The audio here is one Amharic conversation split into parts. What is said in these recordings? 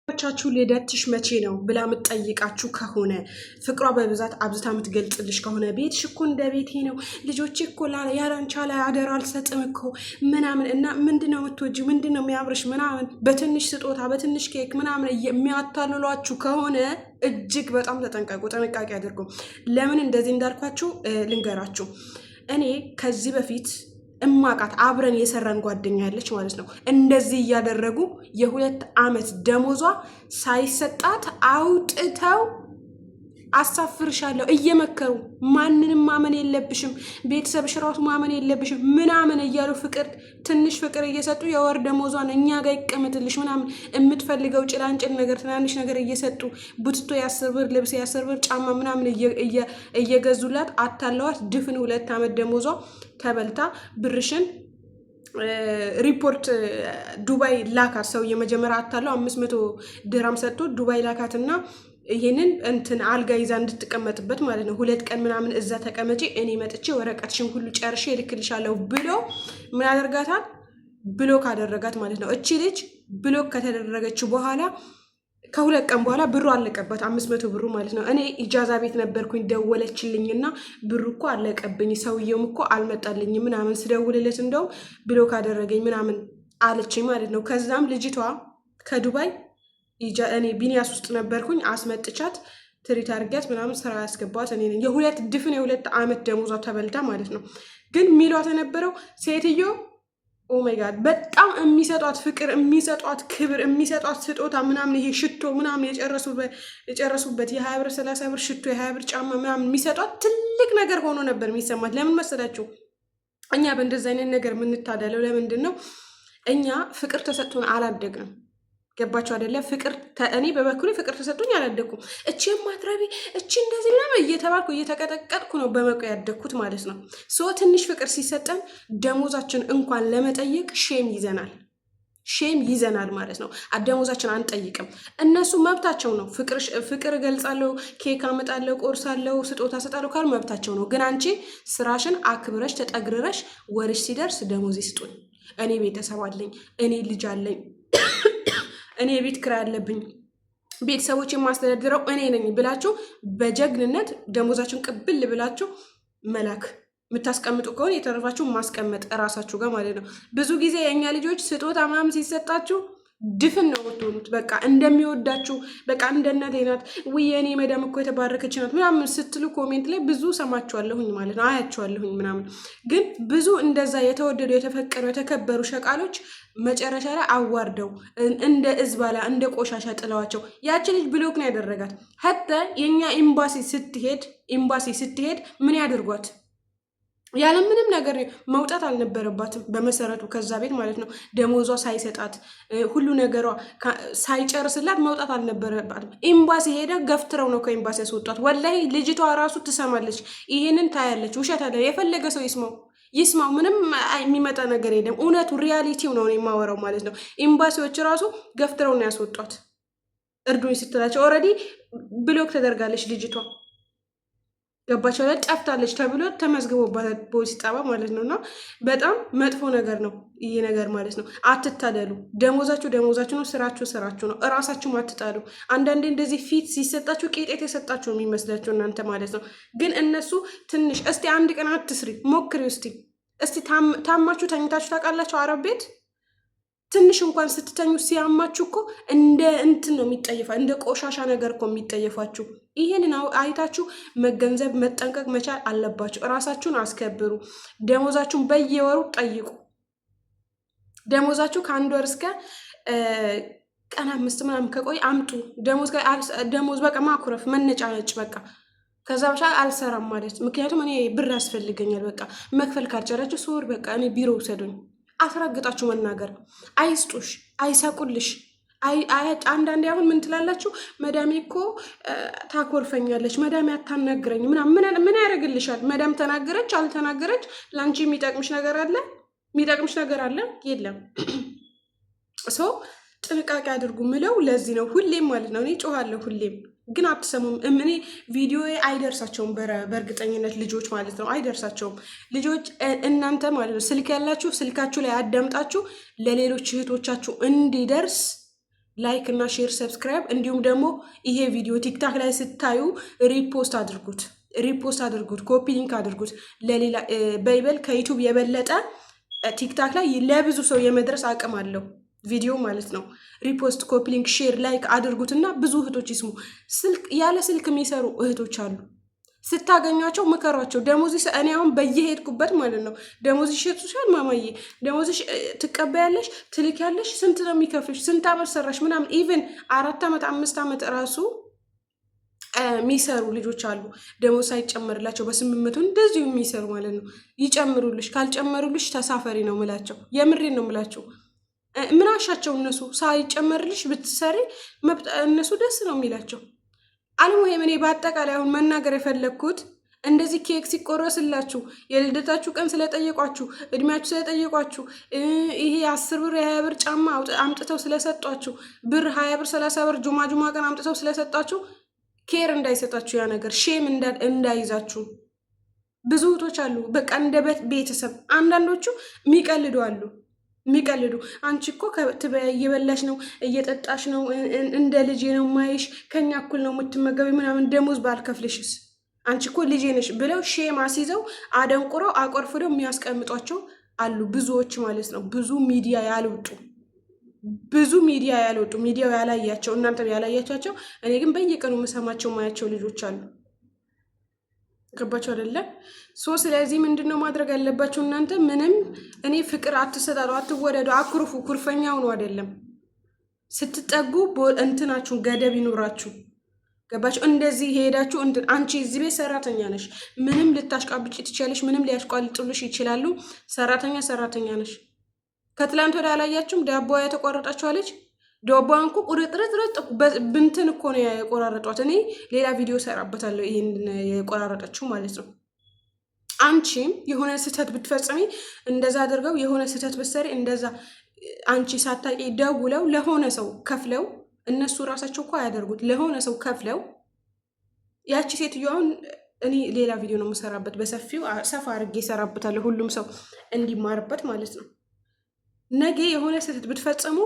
ቻችሁ ልደትሽ መቼ ነው ብላ የምትጠይቃችሁ ከሆነ ፍቅሯ በብዛት አብዝታ የምትገልጽልሽ ከሆነ ቤትሽ እኮ እንደ ቤቴ ነው፣ ልጆቼ እኮ ያላንቻ ላይ አደራ አልሰጥም እኮ ምናምን እና ምንድነው የምትወጂው ምንድነው የሚያምርሽ ምናምን በትንሽ ስጦታ በትንሽ ኬክ ምናምን የሚያታልሏችሁ ከሆነ እጅግ በጣም ተጠንቀቁ፣ ጥንቃቄ አድርጉ። ለምን እንደዚህ እንዳልኳችሁ ልንገራችሁ። እኔ ከዚህ በፊት እማቃት አብረን የሰራን ጓደኛ ያለች ማለት ነው። እንደዚህ እያደረጉ የ2 ዓመት ደሞዟ ሳይሰጣት አውጥተው አሳፍርሻለሁ እየመከሩ ማንንም ማመን የለብሽም ቤተሰብሽ ራሱ ማመን የለብሽም ምናምን እያሉ ፍቅር ትንሽ ፍቅር እየሰጡ የወር ደሞዟን እኛ ጋር ይቀመጥልሽ ምናምን የምትፈልገው ጭላንጭል ነገር ትናንሽ ነገር እየሰጡ ቡትቶ የ10 ብር ልብስ የ10 ብር ጫማ ምናምን እየገዙላት አታለዋት ድፍን 2 ዓመት ደሞዟ ተበልታ ብርሽን ሪፖርት ዱባይ ላካት። ሰው የመጀመሪያ አታለው 500 ድርሃም ሰጥቶ ዱባይ ላካትና ይሄንን እንትን አልጋ ይዛ እንድትቀመጥበት ማለት ነው። 2 ቀን ምናምን እዛ ተቀመጪ እኔ መጥቼ ወረቀትሽን ሁሉ ጨርሼ እልክልሻለሁ ብሎ ምን ያደርጋታል? ብሎክ አደረጋት ማለት ነው። እቺ ልጅ ብሎክ ከተደረገችው በኋላ ከ2 ቀን በኋላ ብሩ አለቀበት፣ 500 ብሩ ማለት ነው። እኔ ኢጃዛ ቤት ነበርኩኝ፣ ደወለችልኝና ብሩ እኮ አለቀብኝ፣ ሰውየውም እኮ አልመጣልኝ ምናምን ስደውልለት እንደው ብሎክ አደረገኝ ምናምን አለችኝ ማለት ነው። ከዛም ልጅቷ ከዱባይ እኔ ቢኒያስ ውስጥ ነበርኩኝ፣ አስመጥቻት ትሪት አድርጊያት ምናምን ስራ ያስገባት እኔ ነኝ። የ2 ዓመት ደሞዟ ተበልታ ማለት ነው። ግን ሚሏት የነበረው ሴትዮ ኦ ማይ ጋድ በጣም የሚሰጧት ፍቅር የሚሰጧት ክብር የሚሰጧት ስጦታ ምናምን ይሄ ሽቶ ምናምን የጨረሱበት የ20 ብር 30 ብር ሽቶ የ20 ብር ጫማ ምናምን የሚሰጧት ትልቅ ነገር ሆኖ ነበር የሚሰማት። ለምን መሰላችሁ? እኛ በእንደዚህ አይነት ነገር የምንታደለው ለምንድን ነው? እኛ ፍቅር ተሰጥቶን አላደግንም። ገባችሁ አይደለ? እኔ በበኩሌ ፍቅር ተሰጥቶኝ አላደኩም። እቺ የማትረቢ እቺ እንደዚህ ለምን እየተባልኩ እየተቀጠቀጥኩ ነው በመቆ ያደግኩት ማለት ነው። ትንሽ ፍቅር ሲሰጠን ደሞዛችን እንኳን ለመጠየቅ ሼም ይዘናል ማለት ነው። ደሞዛችን አንጠይቅም። እነሱ መብታቸው ነው። ፍቅር እገልጻለሁ፣ ኬክ አመጣለሁ፣ ቆርሳለሁ፣ ስጦታ ሰጣለሁ ካሉ መብታቸው ነው። ግን አንቺ ስራሽን አክብረሽ ተጠግረሽ ወርሽ ሲደርስ ደሞዝ ይስጡኝ፣ እኔ ቤተሰብ አለኝ፣ እኔ ልጅ አለኝ፣ እኔ የቤት ኪራይ አለብኝ፣ ቤተሰቦች የማስተዳድረው እኔ ነኝ ብላችሁ በጀግንነት ደሞዛችሁን ቅብል ብላችሁ መላክ። የምታስቀምጡ ከሆነ የተረፋችሁ ማስቀመጥ እራሳችሁ ጋር ማለት ነው። ብዙ ጊዜ የእኛ ልጆች ስጦታ ምናምን ሲሰጣችሁ ድፍን ነው የምትሆኑት። በቃ እንደሚወዳችሁ በቃ እንደ እናቴ ናት ውይ የኔ መዳም እኮ የተባረከች ናት ምናምን ስትሉ ኮሜንት ላይ ብዙ ሰማችኋለሁኝ ማለት ነው፣ አያችኋለሁኝ ምናምን። ግን ብዙ እንደዛ የተወደዱ የተፈቀሩ የተከበሩ ሸቃሎች መጨረሻ ላይ አዋርደው እንደ እዝባላ እንደ ቆሻሻ ጥለዋቸው ያቺ ልጅ ብሎክ ነው ያደረጋት። ሀታ የኛ ኤምባሲ ስትሄድ ምን ያደርጓት? ያለ ምንም ነገር መውጣት አልነበረባትም በመሰረቱ ከዛ ቤት ማለት ነው። ደሞዟ ሳይሰጣት ሁሉ ነገሯ ሳይጨርስላት መውጣት አልነበረባትም። ኤምባሲ ሄደ ገፍትረው ነው ከኤምባሲ ያስወጣት። ወላሂ ልጅቷ ራሱ ትሰማለች፣ ይሄንን ታያለች። ውሸት አለ፣ የፈለገ ሰው ይስማው፣ ምንም የሚመጣ ነገር የለም። እውነቱ ሪያሊቲው ነው የማወራው ማለት ነው። ኤምባሲዎች ራሱ ገፍትረው ነው ያስወጧት። እርዱኝ ስትላቸው ኦልሬዲ ብሎክ ተደርጋለች ልጅቷ። ገባቸው ላይ ጠፍታለች ተብሎ ተመዝግቦባት ፖሊስ ጣባ ማለት ነው። እና በጣም መጥፎ ነገር ነው ይሄ ነገር ማለት ነው። አትታደሉ። ደሞዛችሁ ነው፣ ስራችሁ ነው። እራሳችሁ አትጣሉ። አንዳንዴ እንደዚህ ፊት ሲሰጣችሁ ቄጤት የሰጣችሁ ነው የሚመስላችሁ እናንተ ማለት ነው። ግን እነሱ ትንሽ እስቲ አንድ ቀን አትስሪ ሞክሪ። እስቲ ታማችሁ ተኝታችሁ ታውቃላችሁ? አረብ ቤት ትንሽ እንኳን ስትተኙ ሲያማችሁ እኮ እንደ እንትን ነው የሚጠየፋ፣ እንደ ቆሻሻ ነገር እኮ የሚጠየፋችሁ። ይሄንን አይታችሁ መገንዘብ መጠንቀቅ መቻል አለባችሁ። እራሳችሁን አስከብሩ። ደሞዛችሁን በየወሩ ጠይቁ። ደሞዛችሁ ከአንድ ወር እስከ ቀን 5 ምናምን ከቆይ አምጡ። ደሞዝ በቃ ማኩረፍ መነጫነጭ በቃ ከዛ በሻ አልሰራም ማለት። ምክንያቱም እኔ ብር ያስፈልገኛል በቃ መክፈል ካልቻላችሁ ሶር በቃ እኔ ቢሮ ውሰዱኝ። አስረግጣችሁ መናገር። አይስጡሽ፣ አይሳቁልሽ። አንዳንዴ አሁን ምን ትላላችሁ? መዳሜ እኮ ታኮርፈኛለች፣ መዳሜ አታናግረኝ ምናምን። ምን ያደርግልሻል? መዳም ተናገረች አልተናገረች ለአንቺ የሚጠቅምሽ ነገር አለ? የለም። ጥንቃቄ አድርጉ ምለው ለዚህ ነው ሁሌም ማለት ነው። እኔ ጮሃለሁ ሁሌም፣ ግን አትሰሙም። እኔ ቪዲዮ አይደርሳቸውም። በእርግጠኝነት ልጆች ማለት ነው አይደርሳቸውም። ልጆች እናንተ ማለት ነው ስልክ ያላችሁ ስልካችሁ ላይ አዳምጣችሁ ለሌሎች እህቶቻችሁ እንዲደርስ ላይክ እና ሼር ሰብስክራይብ፣ እንዲሁም ደግሞ ይሄ ቪዲዮ ቲክታክ ላይ ስታዩ ሪፖስት አድርጉት፣ ኮፒ ሊንክ አድርጉት። ለሌላ በይበል ከዩቱብ የበለጠ ቲክታክ ላይ ለብዙ ሰው የመድረስ አቅም አለው ቪዲዮ ማለት ነው። ሪፖስት፣ ኮፒ ሊንክ፣ ሼር፣ ላይክ አድርጉትና ብዙ እህቶች ይስሙ። ያለ ስልክ የሚሰሩ እህቶች አሉ። ስታገኟቸው ምከሯቸው። ደሞዝሽ እኔ አሁን በየሄድኩበት ማለት ነው ደሞዝሽ ይሸጡሻል፣ ማማዬ ደሞዝሽ ትቀበያለሽ፣ ትልኪያለሽ፣ ስንት ነው የሚከፍልሽ፣ ስንት ዓመት ሰራሽ ምናምን። ኢቨን 4 ዓመት 5 ዓመት ራሱ የሚሰሩ ልጆች አሉ። ደሞዝ ሳይጨመርላቸው በ800 እንደዚሁ የሚሰሩ ማለት ነው። ይጨምሩልሽ፣ ካልጨመሩልሽ ተሳፈሪ ነው ምላቸው። የምሬን ነው ምላቸው። ምን አሻቸው እነሱ ሳይጨመርልሽ ብትሰሪ እነሱ ደስ ነው የሚላቸው። አልሙሄም እኔ በአጠቃላይ አሁን መናገር የፈለግኩት እንደዚህ ኬክ ሲቆረስላችሁ የልደታችሁ ቀን ስለጠየቋችሁ እድሜያችሁ ስለጠየቋችሁ ይሄ 10 ብር 20 ብር ጫማ አምጥተው ስለሰጧችሁ ብር 20 ብር 30 ብር ጁማ ቀን አምጥተው ስለሰጧችሁ ኬር እንዳይሰጣችሁ ያ ነገር ሼም እንዳይዛችሁ ብዙ እህቶች አሉ። በቃ እንደ ቤተሰብ አንዳንዶቹ የሚቀልዱ አንቺ እኮ እየበላሽ ነው እየጠጣሽ ነው እንደ ልጄ ነው ማይሽ ከኛ እኩል ነው የምትመገቢ ምናምን ደሞዝ ባልከፍልሽስ አንቺ እኮ ልጄ ነሽ ብለው ሼም አስይዘው አደንቁረው አቆርፍደው የሚያስቀምጧቸው አሉ ብዙዎች ማለት ነው። ብዙ ሚዲያ ያልወጡ ሚዲያው ያላያቸው እናንተም ያላያቻቸው እኔ ግን በየቀኑ የምሰማቸው ማያቸው ልጆች አሉ። ገባችሁ አይደለ? ስለዚህ ምንድነው ማድረግ ያለባችሁ እናንተ? ምንም እኔ ፍቅር አትሰጣጡ፣ አትወደዱ፣ አኩርፉ። ኩርፈኛው ነው አይደለም። ስትጠጉ እንትናችሁ ገደብ ይኖራችሁ። ገባችሁ? እንደዚህ ሄዳችሁ አንቺ እዚህ ቤት ሰራተኛ ነሽ፣ ምንም ልታሽቃብጪ ትችያለሽ፣ ምንም ሊያሽቋልጡልሽ ይችላሉ። ሰራተኛ ነሽ። ከትላንት ወደ አላያችሁም ዳቦዋ የተቆረጠችዋለች። ዳቦዋን እኮ ቁርጥርጥርጥ ብንትን እኮ ነው የቆራረጧት። እኔ ሌላ ቪዲዮ ሰራበታለሁ ይሄን የቆራረጠችው ማለት ነው። አንቺም የሆነ ስህተት ብትፈጽሚ እንደዛ አድርገው የሆነ ስህተት ብትሰሪ እንደዛ አንቺ ሳታቂ ደውለው ለሆነ ሰው ከፍለው እነሱ ራሳቸው እኮ ያደርጉት ለሆነ ሰው ከፍለው ያቺ ሴትዮዋን እኔ ሌላ ቪዲዮ ነው የምሰራበት በሰፊው ሰፋ አድርጌ እሰራበታለሁ ሁሉም ሰው እንዲማርበት ማለት ነው። ነገ የሆነ ስህተት ብትፈጽሙ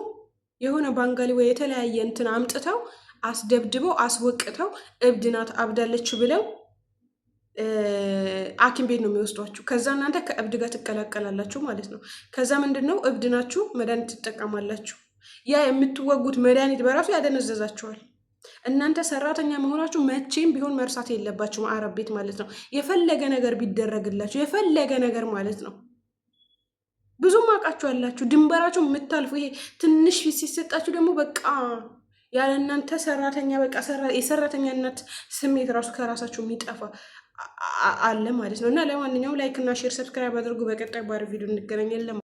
የሆነ ባንጋሊ ወይ የተለያየ እንትን አምጥተው አስደብድበው አስወቅተው እብድ ናት አብዳለች ብለው ሐኪም ቤት ነው የሚወስዷችሁ። ከዛ እናንተ ከእብድ ጋር ትቀላቀላላችሁ ማለት ነው። ከዛ ምንድነው እብድ ናችሁ መድኃኒት ትጠቀማላችሁ። ያ የምትወጉት መድኃኒት በራሱ ያደነዘዛችኋል። እናንተ ሰራተኛ መሆናችሁ መቼም ቢሆን መርሳት የለባችሁ። አረብ ቤት ማለት ነው የፈለገ ነገር ቢደረግላችሁ የፈለገ ነገር ማለት ነው ብዙም አውቃችኋላችሁ። ድንበራችሁ የምታልፉ ይሄ ትንሽ ፊት ሲሰጣችሁ ደግሞ በቃ ያለ እናንተ ሰራተኛ በቃ የሰራተኛነት ስሜት ራሱ ከራሳችሁ የሚጠፋ አለ ማለት ነው። እና ለማንኛውም ላይክ እና ሼር ሰብስክራይብ አድርጉ። በቀጣይ ባሪ ቪዲዮ እንገናኛለን።